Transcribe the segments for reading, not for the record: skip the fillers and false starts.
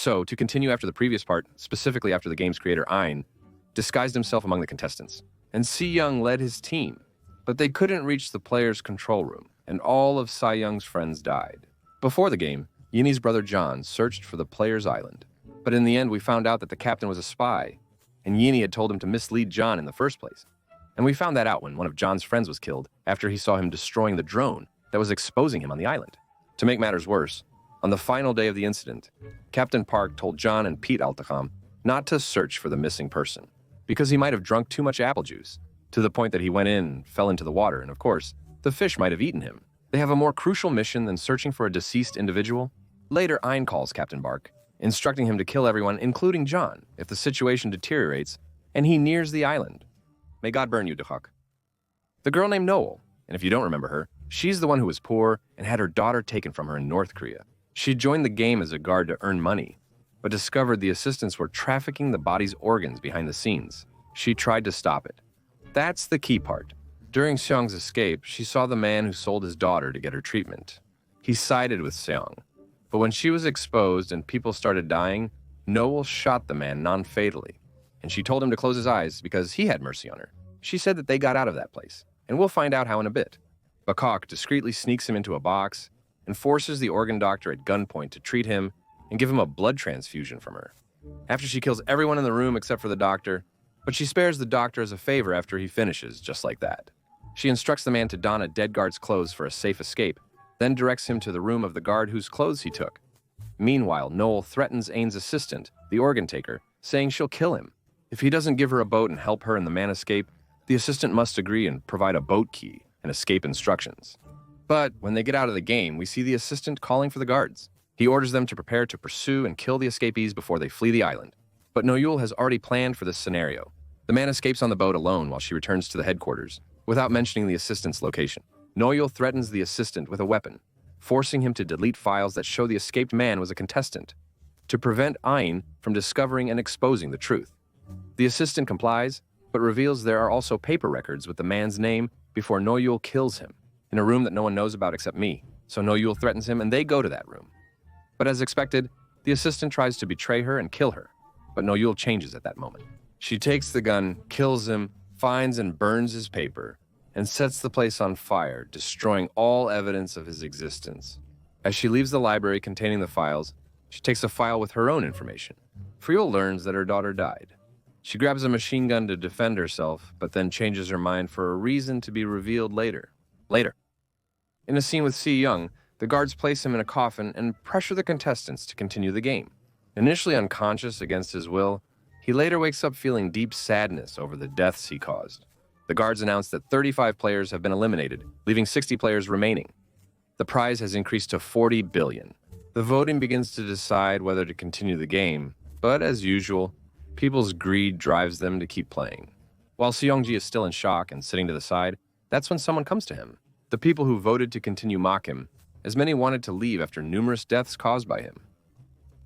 So, to continue after the previous part, specifically after the game's creator Ein disguised himself among the contestants, and Si-young led his team, but they couldn't reach the player's control room, and all of Si-young's friends died. Before the game, Yinny's brother John searched for the player's island, but in the end we found out that the captain was a spy, and Yinny had told him to mislead John in the first place. And we found that out when one of John's friends was killed after he saw him destroying the drone that was exposing him on the island. To make matters worse, on the final day of the incident, Captain Park told John and Pete Altacham not to search for the missing person, because he might have drunk too much apple juice, to the point that he went in and fell into the water, and of course, the fish might have eaten him. They have a more crucial mission than searching for a deceased individual. Later, Ein calls Captain Park, instructing him to kill everyone, including John, if the situation deteriorates, and he nears the island. May God burn you, Duhak. The girl named Noel, and if you don't remember her, she's the one who was poor and had her daughter taken from her in North Korea. She joined the game as a guard to earn money, but discovered the assistants were trafficking the body's organs behind the scenes. She tried to stop it. That's the key part. During Seong's escape, she saw the man who sold his daughter to get her treatment. He sided with Seong, but when she was exposed and people started dying, Noel shot the man non-fatally, and she told him to close his eyes because he had mercy on her. She said that they got out of that place, and we'll find out how in a bit. Bakok discreetly sneaks him into a box and forces the organ doctor at gunpoint to treat him and give him a blood transfusion from her. After she kills everyone in the room except for the doctor, but she spares the doctor as a favor after he finishes, just like that. She instructs the man to don a dead guard's clothes for a safe escape, then directs him to the room of the guard whose clothes he took. Meanwhile, Noel threatens Ain's assistant, the organ taker, saying she'll kill him. If he doesn't give her a boat and help her and the man escape, the assistant must agree and provide a boat key and escape instructions. But when they get out of the game, we see the assistant calling for the guards. He orders them to prepare to pursue and kill the escapees before they flee the island. But Noel has already planned for this scenario. The man escapes on the boat alone while she returns to the headquarters, without mentioning the assistant's location. Noel threatens the assistant with a weapon, forcing him to delete files that show the escaped man was a contestant, to prevent Ein from discovering and exposing the truth. The assistant complies, but reveals there are also paper records with the man's name before Noel kills him, in a room that no one knows about except me. So Noel threatens him and they go to that room. But as expected, the assistant tries to betray her and kill her, but Noel changes at that moment. She takes the gun, kills him, finds and burns his paper, and sets the place on fire, destroying all evidence of his existence. As she leaves the library containing the files, she takes a file with her own information. Friel learns that her daughter died. She grabs a machine gun to defend herself, but then changes her mind for a reason to be revealed later. In a scene with Si-young, the guards place him in a coffin and pressure the contestants to continue the game. Initially unconscious against his will, he later wakes up feeling deep sadness over the deaths he caused. The guards announce that 35 players have been eliminated, leaving 60 players remaining. The prize has increased to 40 billion. The voting begins to decide whether to continue the game, but as usual, people's greed drives them to keep playing. While Seongji is still in shock and sitting to the side, that's when someone comes to him. The people who voted to continue mock him, as many wanted to leave after numerous deaths caused by him.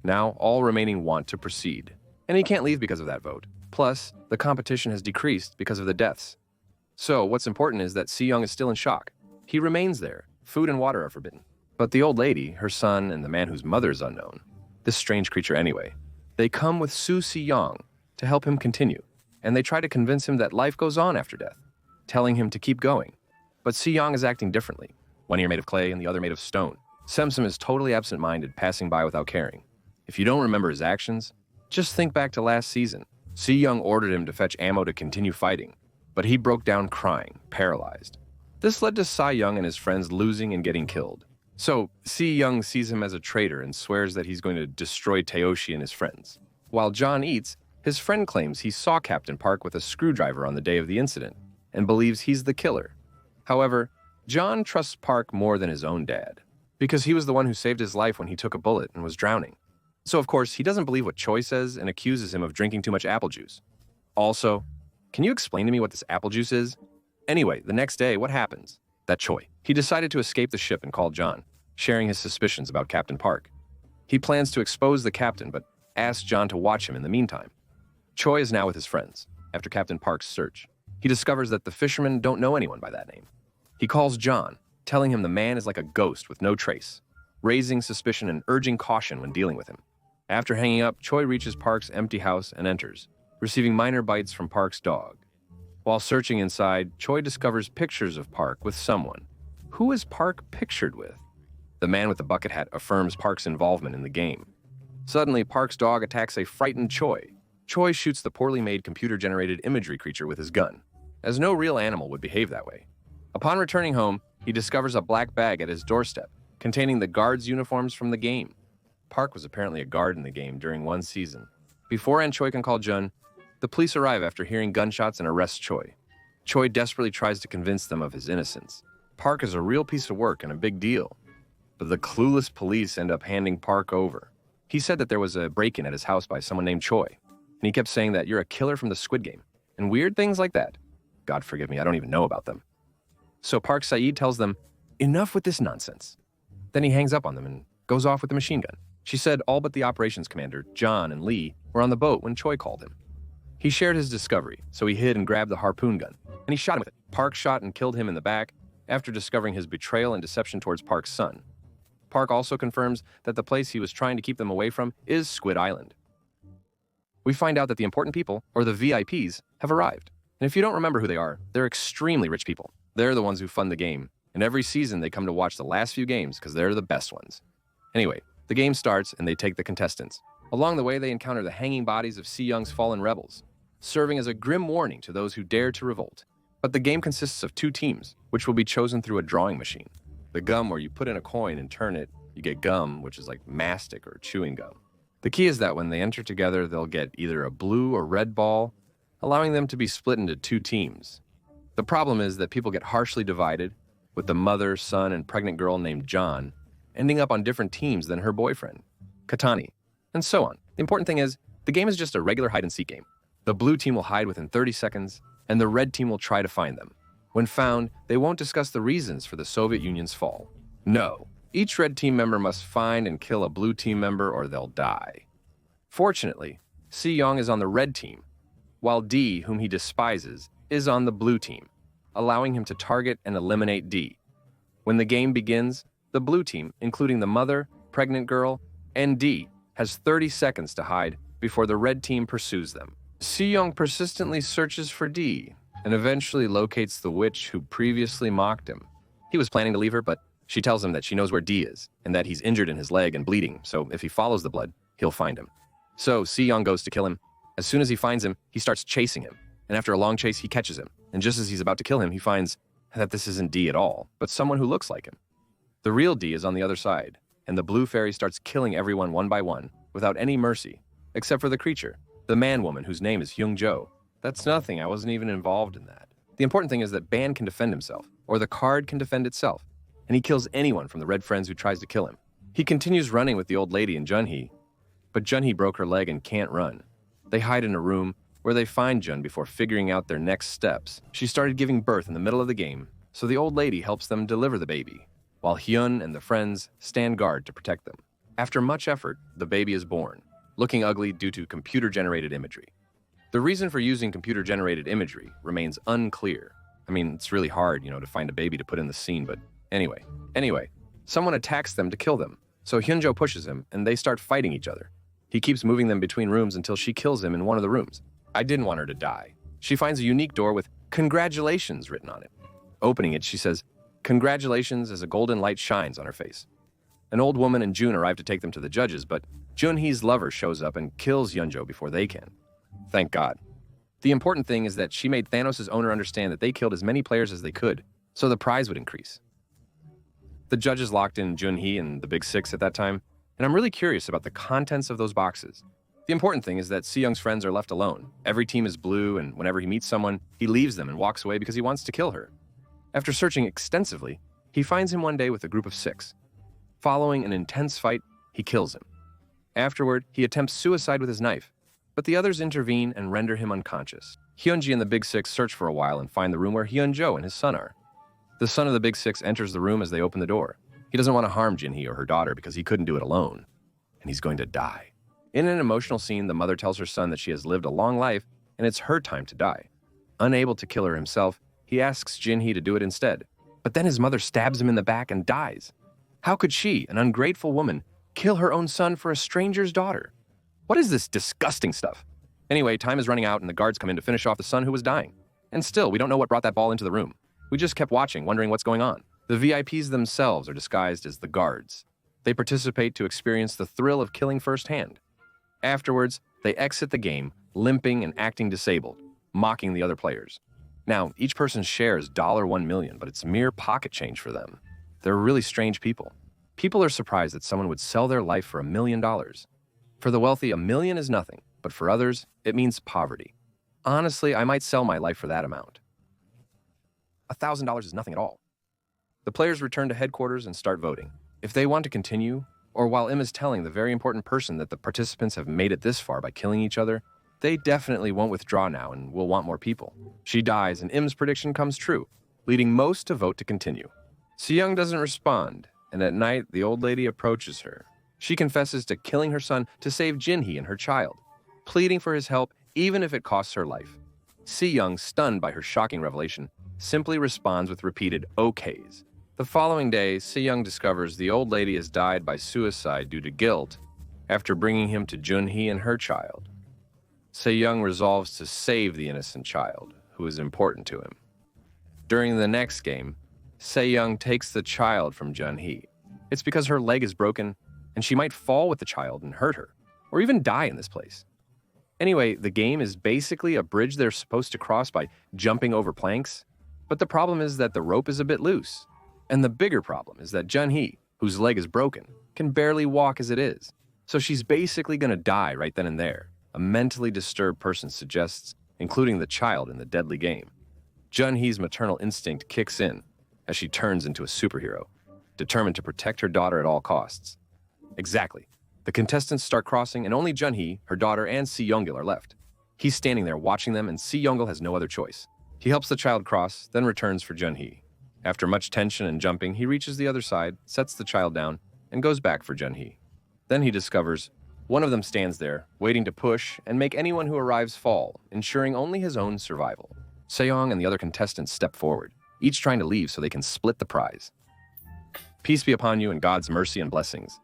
Now, all remaining want to proceed, and he can't leave because of that vote. Plus, the competition has decreased because of the deaths. So, what's important is that Si-young is still in shock. He remains there. Food and water are forbidden. But the old lady, her son, and the man whose mother is unknown, this strange creature anyway, they come with Su Si-young to help him continue, and they try to convince him that life goes on after death, telling him to keep going. But Si-young is acting differently, one ear made of clay and the other made of stone. Semsem is totally absent-minded, passing by without caring. If you don't remember his actions, just think back to last season. Si-young ordered him to fetch ammo to continue fighting, but he broke down crying, paralyzed. This led to Si-young and his friends losing and getting killed. So, Si-young sees him as a traitor and swears that he's going to destroy Tayoshi and his friends. While John eats, his friend claims he saw Captain Park with a screwdriver on the day of the incident and believes he's the killer. However, John trusts Park more than his own dad, because he was the one who saved his life when he took a bullet and was drowning. So of course, he doesn't believe what Choi says and accuses him of drinking too much apple juice. Also, can you explain to me what this apple juice is? Anyway, the next day, what happens? That Choi. He decided to escape the ship and call John, sharing his suspicions about Captain Park. He plans to expose the captain, but asks John to watch him in the meantime. Choi is now with his friends, after Captain Park's search. He discovers that the fishermen don't know anyone by that name. He calls John, telling him the man is like a ghost with no trace, raising suspicion and urging caution when dealing with him. After hanging up, Choi reaches Park's empty house and enters, receiving minor bites from Park's dog. While searching inside, Choi discovers pictures of Park with someone. Who is Park pictured with? The man with the bucket hat affirms Park's involvement in the game. Suddenly, Park's dog attacks a frightened Choi. Choi shoots the poorly made computer-generated imagery creature with his gun, as no real animal would behave that way. Upon returning home, he discovers a black bag at his doorstep, containing the guards' uniforms from the game. Park was apparently a guard in the game during one season. Before Choi can call Jun, the police arrive after hearing gunshots and arrest Choi. Choi desperately tries to convince them of his innocence. Park is a real piece of work and a big deal, but the clueless police end up handing Park over. He said that there was a break-in at his house by someone named Choi, and he kept saying that you're a killer from the Squid Game, and weird things like that. God forgive me, I don't even know about them. So Park Saeed tells them, enough with this nonsense. Then he hangs up on them and goes off with the machine gun. She said all but the operations commander, John and Lee, were on the boat when Choi called him. He shared his discovery, so he hid and grabbed the harpoon gun, and he shot him with it. Park shot and killed him in the back after discovering his betrayal and deception towards Park's son. Park also confirms that the place he was trying to keep them away from is Squid Island. We find out that the important people, or the VIPs, have arrived. And if you don't remember who they are, they're extremely rich people. They're the ones who fund the game, and every season they come to watch the last few games because they're the best ones. Anyway, the game starts and they take the contestants. Along the way, they encounter the hanging bodies of Si-young's fallen rebels, serving as a grim warning to those who dare to revolt. But the game consists of 2 teams, which will be chosen through a drawing machine. The gum where you put in a coin and turn it, you get gum, which is like mastic or chewing gum. The key is that when they enter together, they'll get either a blue or red ball, allowing them to be split into 2 teams. The problem is that people get harshly divided, with the mother, son, and pregnant girl named John ending up on different teams than her boyfriend, Katani, and so on. The important thing is, the game is just a regular hide-and-seek game. The blue team will hide within 30 seconds, and the red team will try to find them. When found, they won't discuss the reasons for the Soviet Union's fall. No, each red team member must find and kill a blue team member or they'll die. Fortunately, Si-young is on the red team, while D, whom he despises, is on the blue team, allowing him to target and eliminate D. When the game begins, the blue team, including the mother, pregnant girl, and D, has 30 seconds to hide before the red team pursues them. Si-young persistently searches for D, and eventually locates the witch who previously mocked him. He was planning to leave her, but she tells him that she knows where D is, and that he's injured in his leg and bleeding, so if he follows the blood, he'll find him. So Si-young goes to kill him. As soon as he finds him, he starts chasing him, and after a long chase, he catches him, and just as he's about to kill him, he finds that this isn't D at all, but someone who looks like him. The real D is on the other side, and the blue fairy starts killing everyone one by one, without any mercy, except for the creature, the man-woman whose name is Hyung-jo. That's nothing, I wasn't even involved in that. The important thing is that Ban can defend himself, or the card can defend itself, and he kills anyone from the red friends who tries to kill him. He continues running with the old lady and Junhee, but Junhee broke her leg and can't run. They hide in a room where they find Jun before figuring out their next steps. She started giving birth in the middle of the game, so the old lady helps them deliver the baby, while Hyun and the friends stand guard to protect them. After much effort, the baby is born, looking ugly due to computer-generated imagery. The reason for using computer-generated imagery remains unclear. I mean, it's really hard, to find a baby to put in the scene, but anyway, someone attacks them to kill them. So Hyunjo pushes him, and they start fighting each other. He keeps moving them between rooms until she kills him in one of the rooms. I didn't want her to die. She finds a unique door with "Congratulations" written on it. Opening it, she says, "Congratulations," as a golden light shines on her face. An old woman and Jun arrive to take them to the judges, but Junhee's lover shows up and kills Hyunjo before they can. Thank God. The important thing is that she made Thanos' owner understand that they killed as many players as they could, so the prize would increase. The judges locked in Junhee and the Big Six at that time, and I'm really curious about the contents of those boxes. The important thing is that Si-young's friends are left alone. Every team is blue, and whenever he meets someone, he leaves them and walks away because he wants to kill her. After searching extensively, he finds him one day with a group of 6. Following an intense fight, he kills him. Afterward, he attempts suicide with his knife, but the others intervene and render him unconscious. Hyunji and the Big Six search for a while and find the room where Hyunjo and his son are. The son of the Big Six enters the room as they open the door. He doesn't want to harm Jinhee or her daughter because he couldn't do it alone, and he's going to die. In an emotional scene, the mother tells her son that she has lived a long life and it's her time to die. Unable to kill her himself, he asks Jinhee to do it instead, but then his mother stabs him in the back and dies. How could she, an ungrateful woman, kill her own son for a stranger's daughter? What is this disgusting stuff? Anyway, time is running out and the guards come in to finish off the son who was dying. And still, we don't know what brought that ball into the room. We just kept watching, wondering what's going on. The VIPs themselves are disguised as the guards. They participate to experience the thrill of killing firsthand. Afterwards, they exit the game, limping and acting disabled, mocking the other players. Now, each person's share is $1 million, but it's mere pocket change for them. They're really strange people. People are surprised that someone would sell their life for $1 million. For the wealthy, $1 million is nothing, but for others, it means poverty. Honestly, I might sell my life for that amount. $1,000 is nothing at all. The players return to headquarters and start voting. If they want to continue, or while Im is telling the very important person that the participants have made it this far by killing each other, they definitely won't withdraw now and will want more people. She dies and Im's prediction comes true, leading most to vote to continue. Seyoung doesn't respond, and at night, the old lady approaches her. She confesses to killing her son to save Jinhee and her child, pleading for his help even if it costs her life. Seyoung, stunned by her shocking revelation, simply responds with repeated okays. The following day, Seyoung discovers the old lady has died by suicide due to guilt after bringing him to Junhee and her child. Seyoung resolves to save the innocent child, who is important to him. During the next game, Seyoung takes the child from Junhee. It's because her leg is broken, and she might fall with the child and hurt her, or even die in this place. Anyway, the game is basically a bridge they're supposed to cross by jumping over planks, but the problem is that the rope is a bit loose. And the bigger problem is that Junhee, whose leg is broken, can barely walk as it is. So she's basically going to die right then and there, a mentally disturbed person suggests, including the child in the deadly game. Junhee's maternal instinct kicks in as she turns into a superhero, determined to protect her daughter at all costs. Exactly. The contestants start crossing and only Junhee, her daughter, and Seyoung are left. He's standing there watching them and Seyoung has no other choice. He helps the child cross, then returns for Junhee. After much tension and jumping, he reaches the other side, sets the child down, and goes back for Junhee. Then he discovers one of them stands there, waiting to push and make anyone who arrives fall, ensuring only his own survival. Seyoung and the other contestants step forward, each trying to leave so they can split the prize. Peace be upon you and God's mercy and blessings.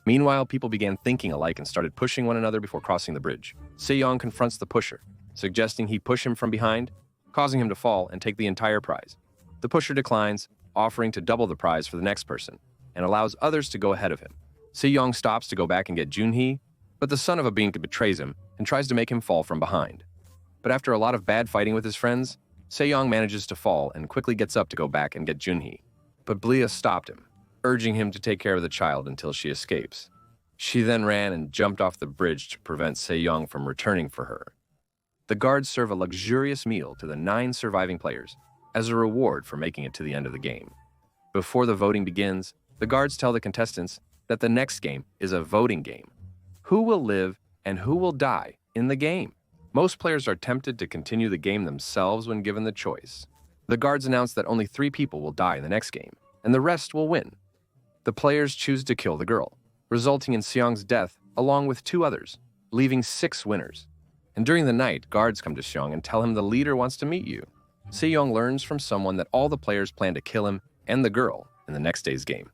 Meanwhile, people began thinking alike and started pushing one another before crossing the bridge. Seyoung confronts the pusher, suggesting he push him from behind, causing him to fall and take the entire prize. The pusher declines, offering to double the prize for the next person, and allows others to go ahead of him. Seyoung stops to go back and get Junhee, but the son of a bean betrays him and tries to make him fall from behind. But after a lot of bad fighting with his friends, Seyoung manages to fall and quickly gets up to go back and get Junhee. But Blia stopped him, urging him to take care of the child until she escapes. She then ran and jumped off the bridge to prevent Seyoung from returning for her. The guards serve a luxurious meal to the 9 surviving players, as a reward for making it to the end of the game. Before the voting begins, the guards tell the contestants that the next game is a voting game. Who will live and who will die in the game? Most players are tempted to continue the game themselves when given the choice. The guards announce that only 3 people will die in the next game, and the rest will win. The players choose to kill the girl, resulting in Seyoung's death along with 2 others, leaving 6 winners. And during the night, guards come to Seyoung and tell him the leader wants to meet you. Seyoung learns from someone that all the players plan to kill him and the girl in the next day's game.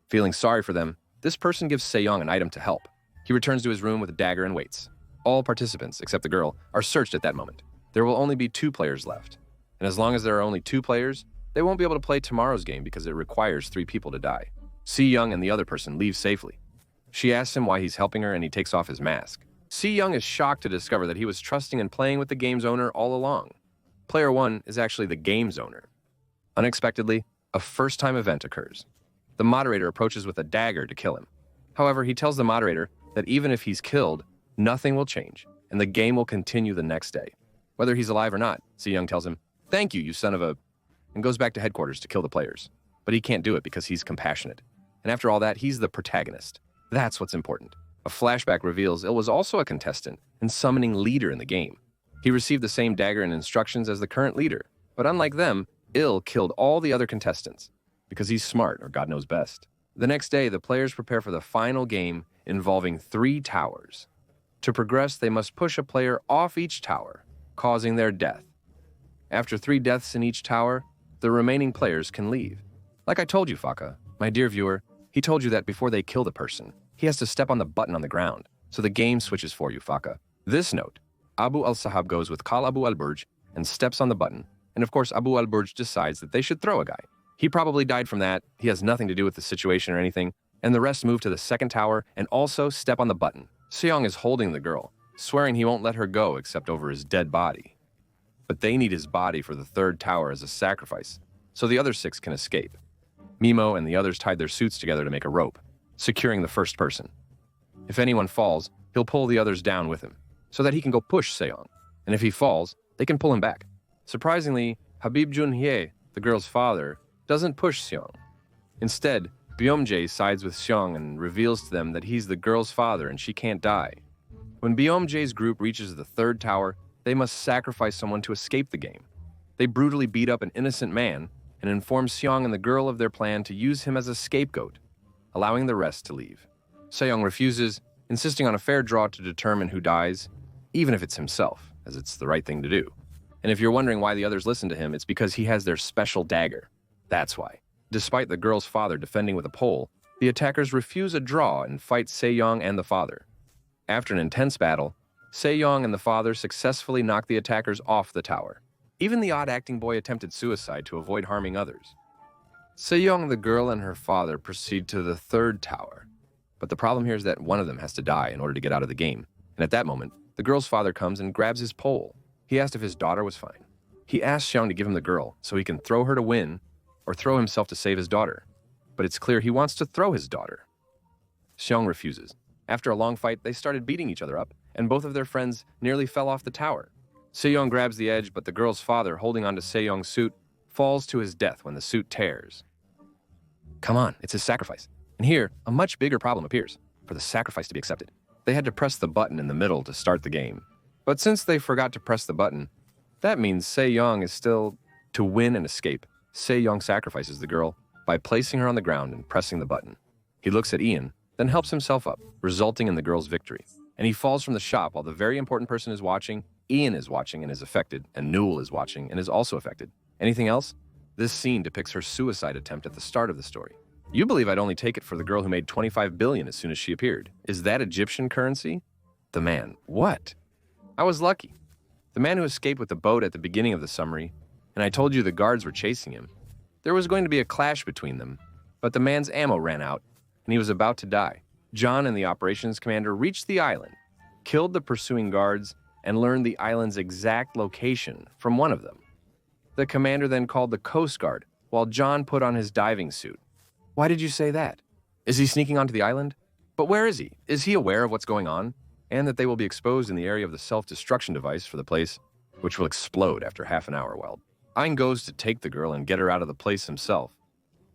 Feeling sorry for them, this person gives Seyoung an item to help. He returns to his room with a dagger and waits. All participants, except the girl, are searched at that moment. There will only be 2 players left. And as long as there are only 2 players, they won't be able to play tomorrow's game because it requires 3 people to die. Seyoung and the other person leave safely. She asks him why he's helping her and he takes off his mask. Seyoung is shocked to discover that he was trusting and playing with the game's owner all along. Player 1 is actually the game's owner. Unexpectedly, a first-time event occurs. The moderator approaches with a dagger to kill him. However, he tells the moderator that even if he's killed, nothing will change, and the game will continue the next day. Whether he's alive or not, Seyoung tells him, "Thank you, you son of a," and goes back to headquarters to kill the players. But he can't do it because he's compassionate. And after all that, he's the protagonist. That's what's important. A flashback reveals Il was also a contestant and summoning leader in the game. He received the same dagger and instructions as the current leader, but unlike them, Il killed all the other contestants because he's smart or God knows best. The next day, the players prepare for the final game involving 3 towers. To progress, they must push a player off each tower, causing their death. After 3 deaths in each tower, the remaining players can leave. Like I told you, Faka, my dear viewer, he told you that before they kill the person, he has to step on the button on the ground. So the game switches for you, Faka. This note, Abu al-Sahab goes with Kal Abu al-Burj and steps on the button, and of course Abu al-Burj decides that they should throw a guy. He probably died from that, he has nothing to do with the situation or anything, and the rest move to the second tower and also step on the button. Seong is holding the girl, swearing he won't let her go except over his dead body. But they need his body for the third tower as a sacrifice, so the other 6 can escape. Mimo and the others tied their suits together to make a rope, securing the first person. If anyone falls, he'll pull the others down with him, so that he can go push Seong, and if he falls, they can pull him back. Surprisingly, Habib Junhye, the girl's father, doesn't push Seong. Instead, Byomjae sides with Seong and reveals to them that he's the girl's father and she can't die. When Byomjae's group reaches the third tower, they must sacrifice someone to escape the game. They brutally beat up an innocent man and inform Seong and the girl of their plan to use him as a scapegoat, allowing the rest to leave. Seong refuses, insisting on a fair draw to determine who dies, even if it's himself, as it's the right thing to do. And if you're wondering why the others listen to him, it's because he has their special dagger. That's why. Despite the girl's father defending with a pole, the attackers refuse a draw and fight Se-young and the father. After an intense battle, Se-young and the father successfully knock the attackers off the tower. Even the odd-acting boy attempted suicide to avoid harming others. Se-young, the girl, and her father proceed to the third tower. But the problem here is that one of them has to die in order to get out of the game. And at that moment, the girl's father comes and grabs his pole. He asked if his daughter was fine. He asked Seong to give him the girl so he can throw her to win or throw himself to save his daughter. But it's clear he wants to throw his daughter. Seong refuses. After a long fight, they started beating each other up, and both of their friends nearly fell off the tower. Se-young grabs the edge, but the girl's father, holding onto Se-young's suit, falls to his death when the suit tears. Come on, it's his sacrifice. And here, a much bigger problem appears. For the sacrifice to be accepted, they had to press the button in the middle to start the game. But since they forgot to press the button, that means Se-young is still to win and escape. Se-young sacrifices the girl by placing her on the ground and pressing the button. He looks at Ian, then helps himself up, resulting in the girl's victory. And he falls from the shop while the very important person is watching. Ian is watching and is affected, and Noel is watching and is also affected. Anything else? This scene depicts her suicide attempt at the start of the story. You believe I'd only take it for the girl who made 25 billion as soon as she appeared. Is that Egyptian currency? The man. What? I was lucky. The man who escaped with the boat at the beginning of the summary, and I told you the guards were chasing him. There was going to be a clash between them, but the man's ammo ran out, and he was about to die. John and the operations commander reached the island, killed the pursuing guards, and learned the island's exact location from one of them. The commander then called the Coast Guard, while John put on his diving suit. Why did you say that? Is he sneaking onto the island? But where is he? Is he aware of what's going on? And that they will be exposed in the area of the self-destruction device for the place, which will explode after half an hour. Well, Ein goes to take the girl and get her out of the place himself,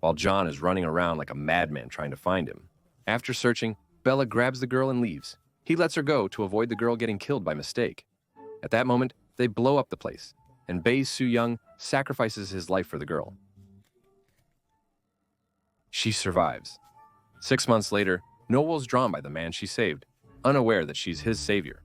while John is running around like a madman trying to find him. After searching, Bella grabs the girl and leaves. He lets her go to avoid the girl getting killed by mistake. At that moment, they blow up the place, and Bae Soo-young sacrifices his life for the girl. She survives. 6 months later, Noel's drawn by the man she saved, unaware that she's his savior.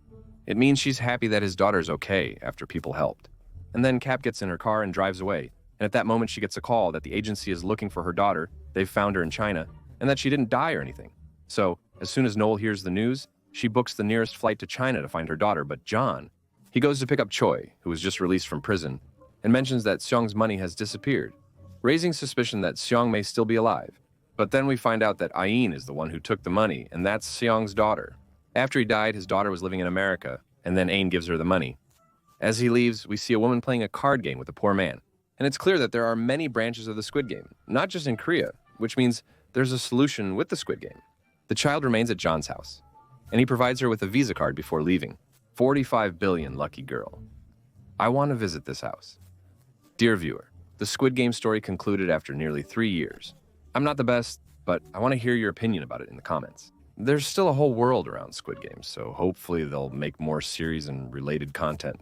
It means she's happy that his daughter's okay after people helped. And then Cap gets in her car and drives away, and at that moment she gets a call that the agency is looking for her daughter, they've found her in China, and that she didn't die or anything. So, as soon as Noel hears the news, she books the nearest flight to China to find her daughter, but John, he goes to pick up Choi, who was just released from prison, and mentions that Seong's money has disappeared, raising suspicion that Seong may still be alive. But then we find out that Ayin is the one who took the money, and that's Seong's daughter. After he died, his daughter was living in America, and then Ain gives her the money. As he leaves, we see a woman playing a card game with a poor man. And it's clear that there are many branches of the Squid Game, not just in Korea, which means there's a solution with the Squid Game. The child remains at John's house, and he provides her with a Visa card before leaving. 45 billion, lucky girl. I want to visit this house. Dear viewer, the Squid Game story concluded after nearly 3 years. I'm not the best, but I want to hear your opinion about it in the comments. There's still a whole world around Squid Games, so hopefully they'll make more series and related content.